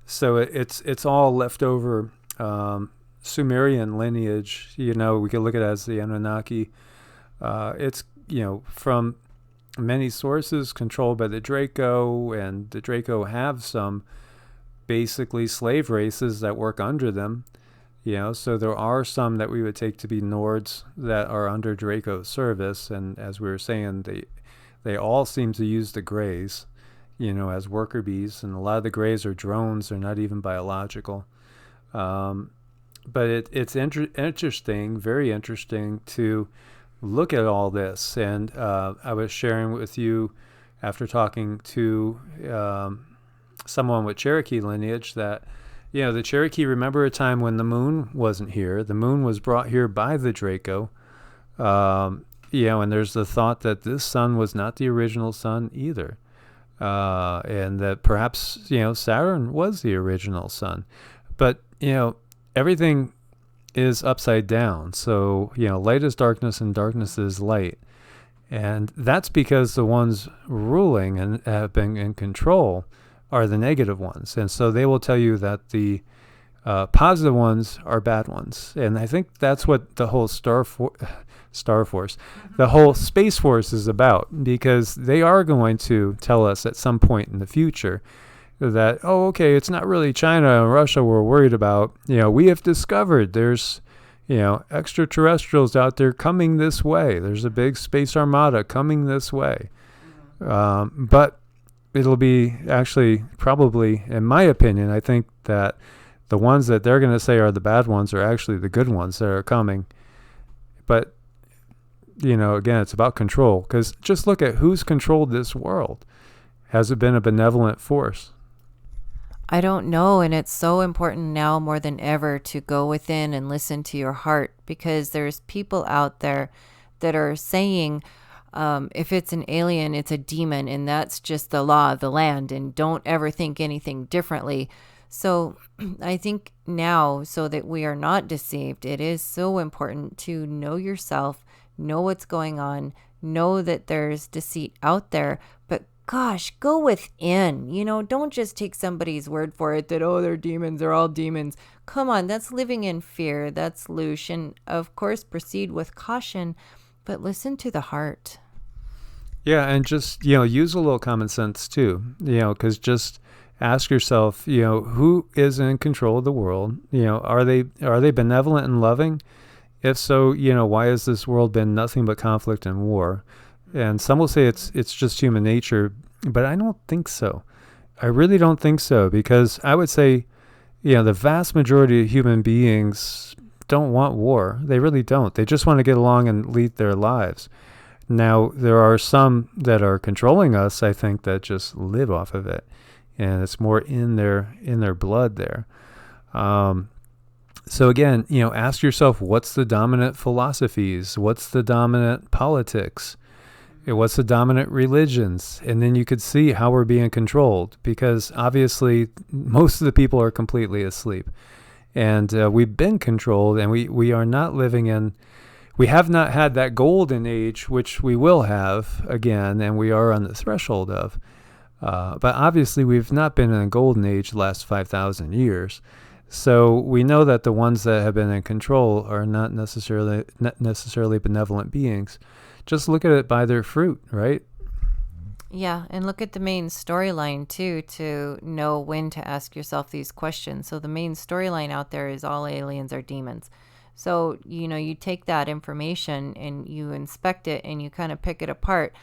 So it's all leftover Sumerian lineage. We could look at it as the Anunnaki. It's from many sources controlled by the Draco, and the Draco have some basically slave races that work under them. So there are some that we would take to be Nords that are under Draco's service, and as we were saying, they all seem to use the Greys, as worker bees, and a lot of the Greys are drones. They're not even biological. But it's interesting, very interesting to look at all this. And I was sharing with you after talking to someone with Cherokee lineage that, the Cherokee remember a time when the moon wasn't here. The moon was brought here by the Draco. And there's the thought that this sun was not the original sun either. And that perhaps, Saturn was the original sun. But, everything is upside down. So, light is darkness and darkness is light. And that's because the ones ruling and have been in control are the negative ones. And so they will tell you that the positive ones are bad ones. And I think that's what the whole Star Force, the whole Space Force is about, because they are going to tell us at some point in the future that, it's not really China and Russia we're worried about. We have discovered there's, extraterrestrials out there coming this way. There's a big space armada coming this way. But it'll be actually probably, in my opinion, I think that the ones that they're going to say are the bad ones are actually the good ones that are coming. But, again, it's about control, because just look at who's controlled this world. Has it been a benevolent force? I don't know, and it's so important now more than ever to go within and listen to your heart, because there's people out there that are saying, if it's an alien, it's a demon, and that's just the law of the land, and don't ever think anything differently. So I think now, so that we are not deceived, it is so important to know yourself, know what's going on, know that there's deceit out there, but gosh, go within. Don't just take somebody's word for it that, they're demons, they're all demons. Come on, that's living in fear. That's loose. And of course, proceed with caution, but listen to the heart. Yeah, and just, use a little common sense too, because just ask yourself, who is in control of the world? Are they benevolent and loving? If so, why has this world been nothing but conflict and war? And some will say it's just human nature, but I don't think so. I really don't think so, because I would say, the vast majority of human beings don't want war. They really don't. They just want to get along and lead their lives. Now, there are some that are controlling us, I think, that just live off of it, and it's more in their blood there. So again, ask yourself, what's the dominant philosophies? What's the dominant politics? What's the dominant religions? And then you could see how we're being controlled, because obviously most of the people are completely asleep, and we've been controlled, and we are not living in, we have not had that golden age, which we will have again, and we are on the threshold of. But obviously we've not been in a golden age the last 5,000 years. So we know that the ones that have been in control are not necessarily benevolent beings. Just look at it by their fruit, right? Yeah, and look at the main storyline too to know when to ask yourself these questions. So the main storyline out there is all aliens are demons. So, you take that information and you inspect it and you kind of pick it apart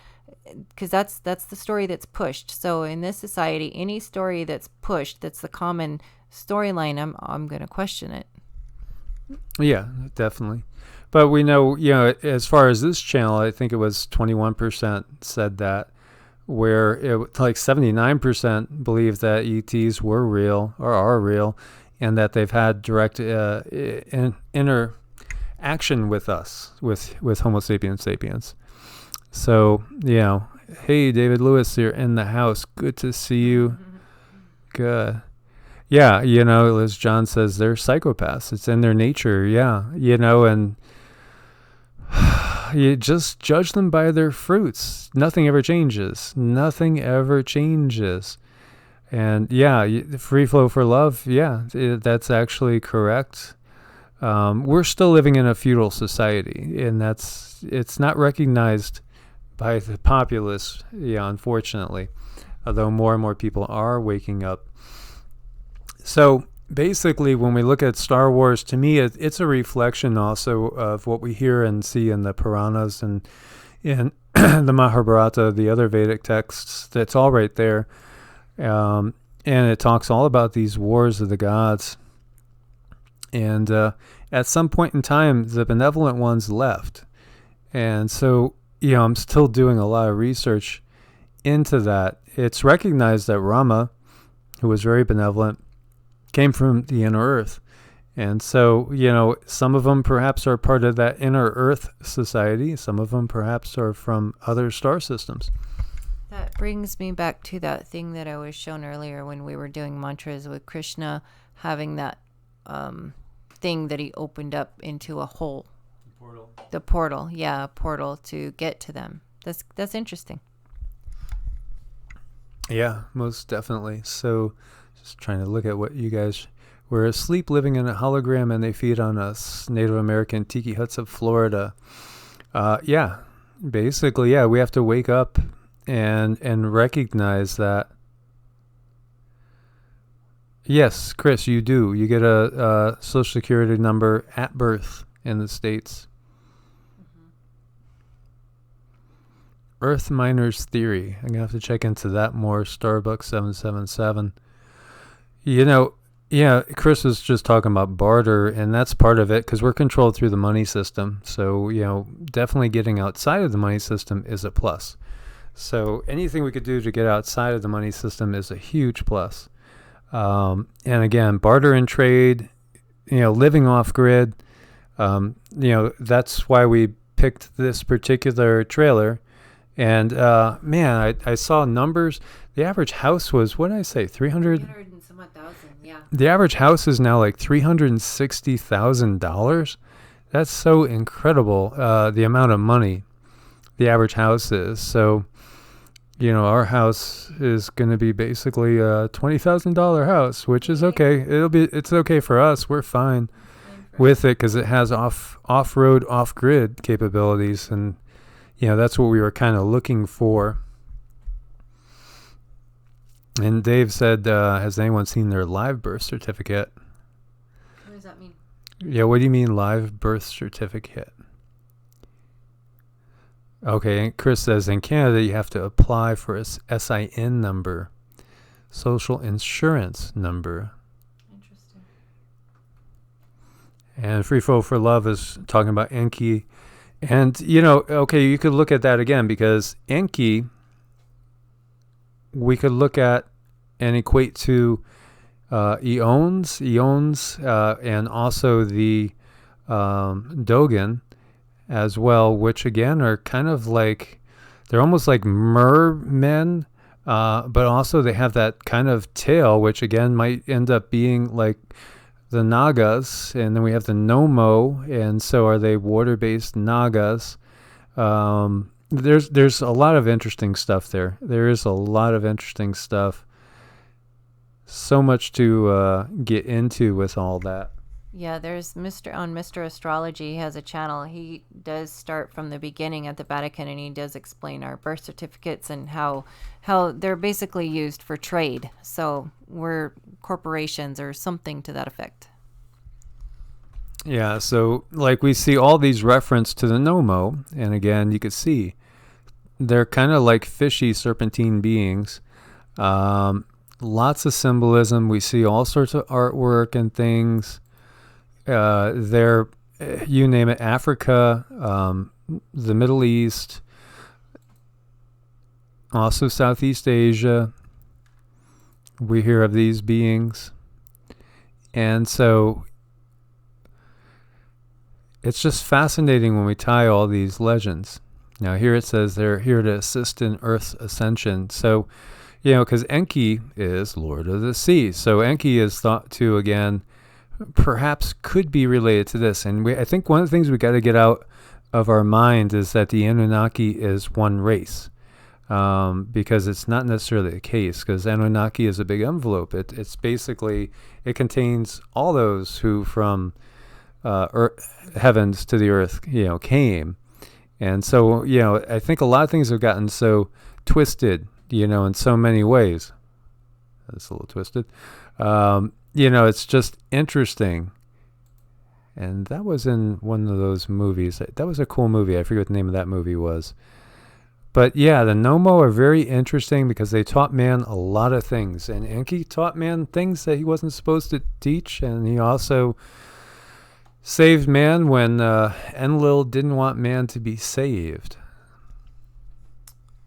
because that's the story that's pushed. So in this society, any story that's pushed, that's the common storyline, I'm going to question it. Yeah, definitely. But we know, as far as this channel, I think it was 21% said that, where it like 79% believe that ETs were real or are real, and that they've had direct interaction with us, with Homo sapiens sapiens. So, hey, David Lewis, you're in the house. Good to see you. Good. Yeah, as John says, they're psychopaths. It's in their nature. Yeah, and you just judge them by their fruits. Nothing ever changes. Nothing ever changes. And free flow for love. Yeah, that's actually correct. We're still living in a feudal society, and it's not recognized by the populace. Yeah, unfortunately, although more and more people are waking up. So basically, when we look at Star Wars, to me, it's a reflection also of what we hear and see in the Puranas and in the Mahabharata, the other Vedic texts. That's all right there. And it talks all about these wars of the gods. And at some point in time, the benevolent ones left. And so, I'm still doing a lot of research into that. It's recognized that Rama, who was very benevolent, came from the inner earth. And so, some of them perhaps are part of that inner earth society. Some of them perhaps are from other star systems. That brings me back to that thing that I was shown earlier when we were doing mantras with Krishna, having that thing that he opened up into a hole. The portal. Yeah, a portal to get to them. That's interesting. Yeah, most definitely. So just trying to look at what you guys were asleep, living in a hologram, and they feed on us. Native American tiki huts of Florida. Basically, we have to wake up and recognize that. Yes, Chris, you do. You get a Social Security number at birth in the States. Earth Miners Theory. I'm going to have to check into that more. Starbucks 777. Chris was just talking about barter, and that's part of it because we're controlled through the money system. So, definitely getting outside of the money system is a plus. So anything we could do to get outside of the money system is a huge plus. And again, barter and trade, living off grid, that's why we picked this particular trailer. And I saw numbers. The average house was, what did I say, 300 and some odd thousand, yeah. The average house is now like $360,000. That's so incredible, the amount of money the average house is. So, our house is going to be basically a $20,000 house, which is okay. It's okay for us. We're fine with it because it has off-road, off-grid capabilities, and that's what we were kind of looking for. And Dave said, has anyone seen their live birth certificate? What does that mean? Yeah, what do you mean live birth certificate? Okay, and Chris says in Canada you have to apply for a SIN number, social insurance number. Interesting. And Free Flow for Love is talking about Enki. And, okay, you could look at that again because Enki, we could look at and equate to eons, and also the Dogen as well, which again are kind of like, they're almost like mermen, but also they have that kind of tail, which again might end up being like the Nagas. And then we have the Nomo, and so are they water-based Nagas? There's a lot of interesting stuff there. There is a lot of interesting stuff. So much to get into with all that. Yeah, there's Mr. Astrology. He has a channel. He does start from the beginning at the Vatican, and he does explain our birth certificates and how they're basically used for trade. So we're corporations or something to that effect. Yeah, so like we see all these reference to the Nomo, and again, you could see they're kind of like fishy serpentine beings. Lots of symbolism. We see all sorts of artwork and things. They're, you name it, Africa, the Middle East, also Southeast Asia. We hear of these beings. And so it's just fascinating when we tie all these legends. Now here it says they're here to assist in Earth's ascension. So, because Enki is Lord of the Sea. So Enki is thought to, again, perhaps could be related to this. And I think one of the things we got to get out of our mind is that the Anunnaki is one race. Because it's not necessarily the case, because Anunnaki is a big envelope. It's basically, it contains all those who from heavens to the earth, came. And so, I think a lot of things have gotten so twisted, in so many ways. That's a little twisted. It's just interesting. And that was in one of those movies. That was a cool movie. I forget what the name of that movie was. But yeah, the Nomo are very interesting because they taught man a lot of things. And Enki taught man things that he wasn't supposed to teach. And he also saved man when Enlil didn't want man to be saved.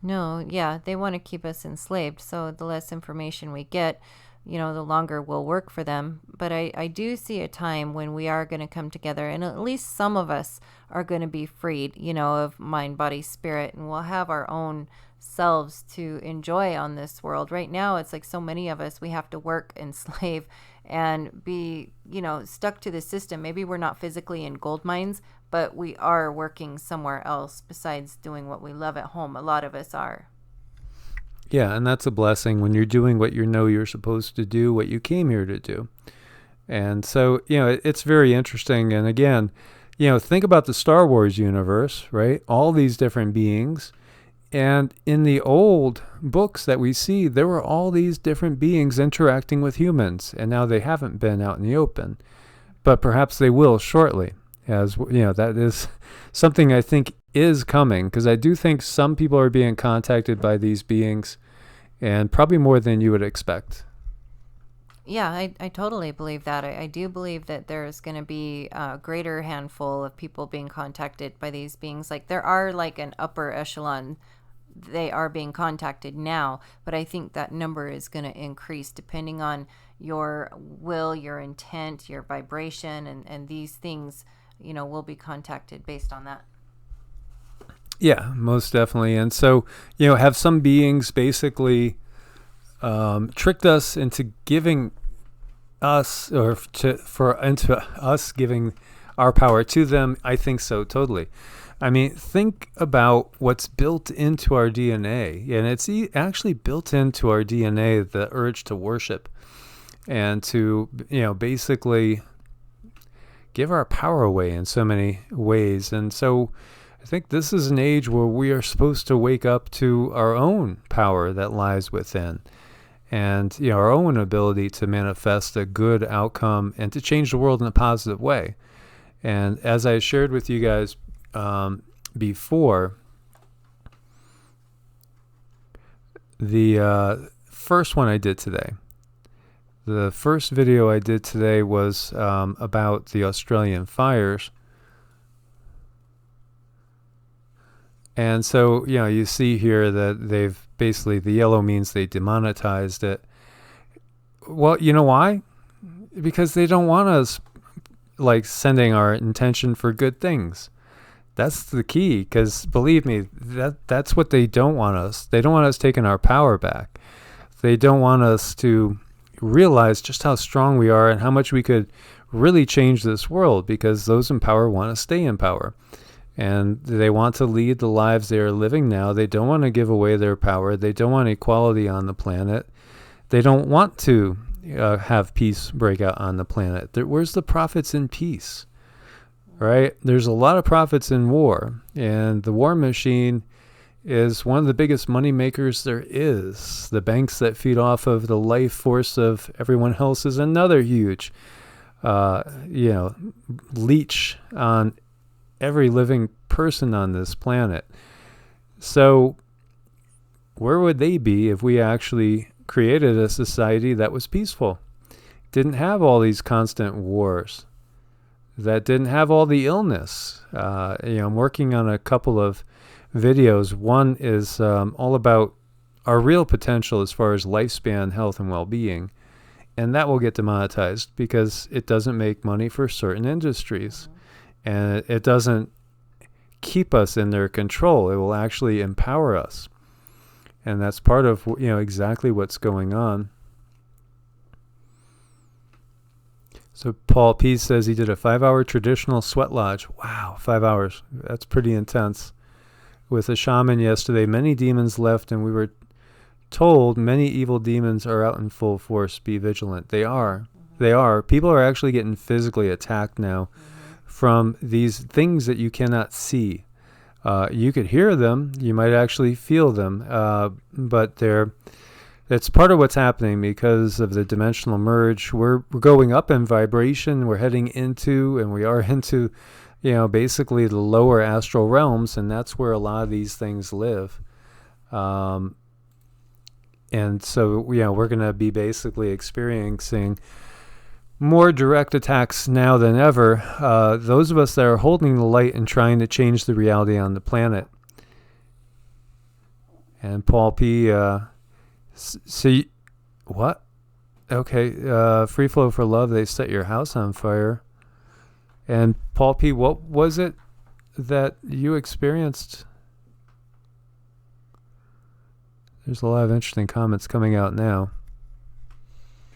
No, yeah, they want to keep us enslaved. So the less information we get, the longer we'll work for them. But I do see a time when we are going to come together, and at least some of us are going to be freed, of mind, body, spirit, and we'll have our own selves to enjoy on this world. Right now, it's like so many of us, we have to work and slave and be, stuck to the system. Maybe we're not physically in gold mines, but we are working somewhere else besides doing what we love at home. A lot of us are. Yeah, and that's a blessing when you're doing what you're supposed to do, what you came here to do. And so, it's very interesting. And again, think about the Star Wars universe, right? All these different beings. And in the old books that we see, there were all these different beings interacting with humans. And now they haven't been out in the open. But perhaps they will shortly. As that is something I think is coming, because I do think some people are being contacted by these beings, and probably more than you would expect. Yeah, I totally believe that. I do believe that there's going to be a greater handful of people being contacted by these beings. Like there are like an upper echelon. They are being contacted now, but I think that number is going to increase depending on your will, your intent, your vibration, and these things, will be contacted based on that. Yeah, most definitely. And so, have some beings basically tricked us into giving us, into us giving our power to them? I think so, totally. I mean, think about what's built into our DNA, and it's actually built into our DNA, the urge to worship and to, basically give our power away in so many ways. And so I think this is an age where we are supposed to wake up to our own power that lies within, and our own ability to manifest a good outcome and to change the world in a positive way. And as I shared with you guys before, the first one I did today, the first video I did today was about the Australian fires. And so, you see here that they've basically, the yellow means they demonetized it. Well, you know why? Because they don't want us like sending our intention for good things. That's the key, because believe me, that's what they don't want us. They don't want us taking our power back. They don't want us to realize just how strong we are and how much we could really change this world, because those in power want to stay in power. And they want to lead the lives they are living now. They don't want to give away their power. They don't want equality on the planet. They don't want to have peace break out on the planet. Where's the profits in peace? Right? There's a lot of profits in war, and the war machine is one of the biggest money makers there is. The banks that feed off of the life force of everyone else is another huge, leech on every living person on this planet. So where would they be if we actually created a society that was peaceful, didn't have all these constant wars, that didn't have all the illness? I'm working on a couple of videos. One is all about our real potential as far as lifespan, health, and well-being. And that will get demonetized because it doesn't make money for certain industries. And it doesn't keep us in their control. It will actually empower us. And that's part of, exactly what's going on. So Paul P. says he did a 5-hour traditional sweat lodge. Wow, 5 hours. That's pretty intense. With a shaman yesterday, many demons left, and we were told many evil demons are out in full force. Be vigilant. They are. They are. People are actually getting physically attacked now from these things that you cannot see. You could hear them. You might actually feel them. But it's part of what's happening because of the dimensional merge. We're going up in vibration. We're heading into, and we are into, basically the lower astral realms, and that's where a lot of these things live. And so, we're going to be basically experiencing more direct attacks now than ever. Those of us that are holding the light and trying to change the reality on the planet. And Paul P. See, what? Okay, Free Flow for Love, they set your house on fire. And Paul P., what was it that you experienced? There's a lot of interesting comments coming out now.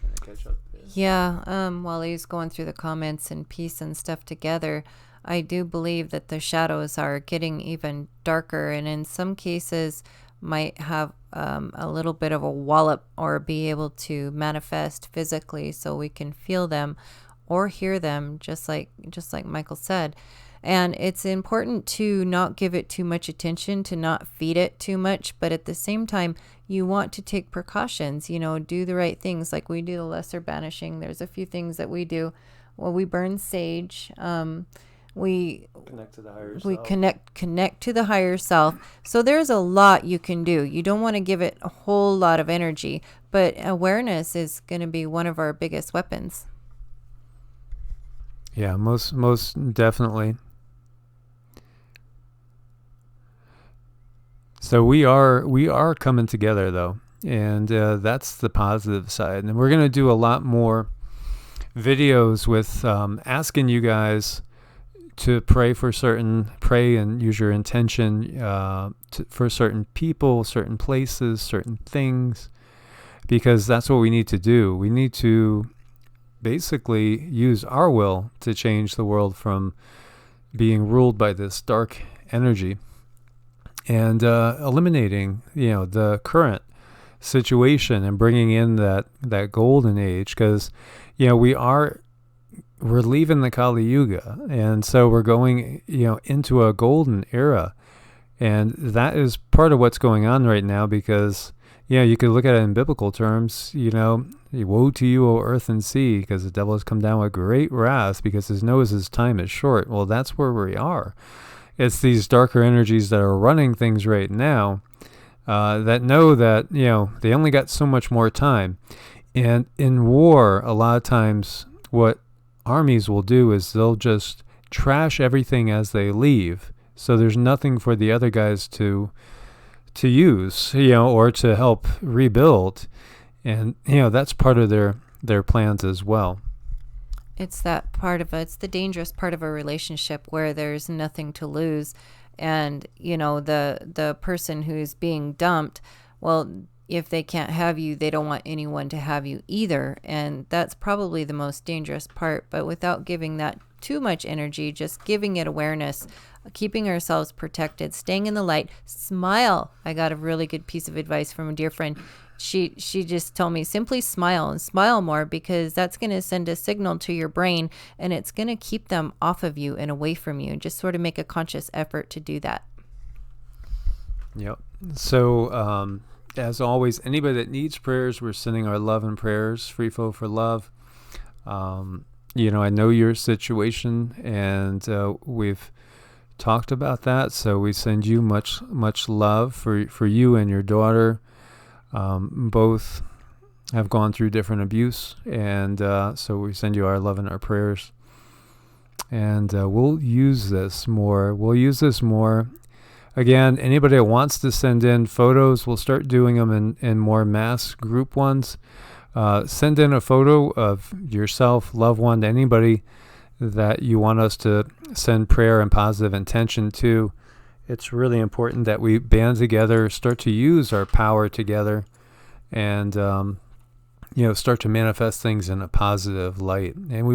Trying to catch up. Yeah, while he's going through the comments and peace and stuff together, I do believe that the shadows are getting even darker, and in some cases might have a little bit of a wallop or be able to manifest physically so we can feel them or hear them, just like Michael said. And it's important to not give it too much attention, to not feed it too much, but at the same time, you want to take precautions, do the right things. Like we do the lesser banishing. There's a few things that we do. Well, we burn sage. We connect to the higher self. We connect to the higher self. So there's a lot you can do. You don't want to give it a whole lot of energy, but awareness is going to be one of our biggest weapons. Yeah, most definitely. So we are coming together though, and that's the positive side. And we're going to do a lot more videos with asking you guys to pray and use your intention for certain people, certain places, certain things, because that's what we need to do. We need to basically use our will to change the world from being ruled by this dark energy and eliminating, the current situation and bringing in that golden age, because, we're leaving the Kali Yuga, and so we're going, into a golden era, and that is part of what's going on right now. Because, you could look at it in biblical terms, woe to you, O earth and sea, because the devil has come down with great wrath, because he knows his time is short. Well, that's where we are. It's these darker energies that are running things right now, that know that, they only got so much more time. And in war, a lot of times what armies will do is they'll just trash everything as they leave, so there's nothing for the other guys to use, or to help rebuild. And that's part of their plans as well. It's that part of it's the dangerous part of a relationship where there's nothing to lose. And the person who's being dumped, well, if they can't have you, they don't want anyone to have you either. And that's probably the most dangerous part. But without giving that too much energy, just giving it awareness, keeping ourselves protected, staying in the light, smile. I got a really good piece of advice from a dear friend. she just told me simply smile and smile more, because that's going to send a signal to your brain, and it's going to keep them off of you and away from you. Just sort of make a conscious effort to do that. Yep. So as always, anybody that needs prayers, we're sending our love and prayers. Free flow for love. I know your situation, and we've talked about that. So we send you much love for you and your daughter. Both have gone through different abuse, and so we send you our love and our prayers. And we'll use this more. Again, anybody that wants to send in photos, we'll start doing them in more mass group ones. Send in a photo of yourself, loved one, anybody that you want us to send prayer and positive intention to. It's really important that we band together, start to use our power together, and start to manifest things in a positive light. And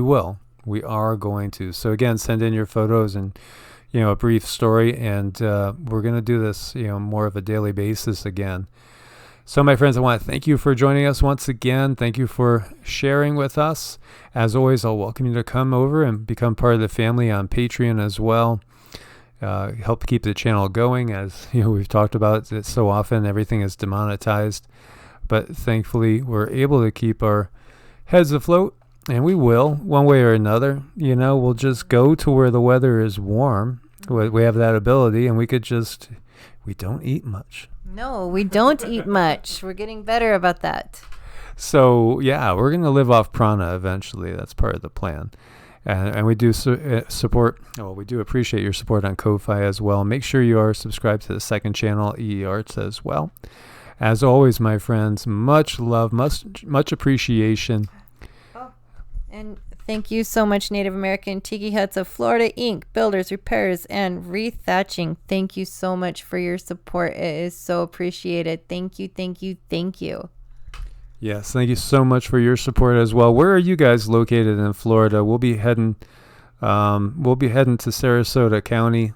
we are going to. So again, send in your photos and a brief story, and we're going to do this more of a daily basis again. So my friends, I want to thank you for joining us once again. Thank you for sharing with us. As always, I'll welcome you to come over and become part of the family on Patreon as well. Help keep the channel going. As we've talked about it so often, everything is demonetized, but thankfully we're able to keep our heads afloat, and we will one way or another. We'll just go to where the weather is warm. We have that ability, and we don't eat much. No, we don't eat much. We're getting better about that. So yeah, we're going to live off prana eventually. That's part of the plan. And we do support. Well, we do appreciate your support on Ko-Fi as well. Make sure you are subscribed to the second channel, EE Arts, as well. As always, my friends, much love, much appreciation. Oh, and thank you so much, Native American Tiki Huts of Florida, Inc., builders, repairs, and rethatching. Thank you so much for your support. It is so appreciated. Thank you, thank you, thank you. Yes, thank you so much for your support as well. Where are you guys located in Florida? We'll be heading to Sarasota County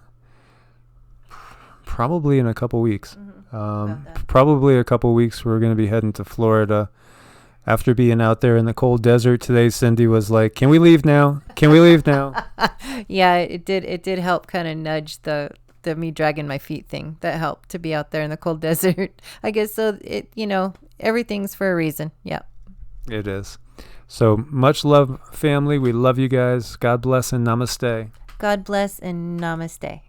probably in a couple weeks. Probably a couple weeks. We're going to be heading to Florida. After being out there in the cold desert today, Cindy was like, "Can we leave now? Can we leave now?" Yeah, it did help kind of nudge the me dragging my feet thing. That helped to be out there in the cold desert. I guess so. Everything's for a reason. Yeah. It is. So much love, family. We love you guys. God bless and namaste. God bless and namaste.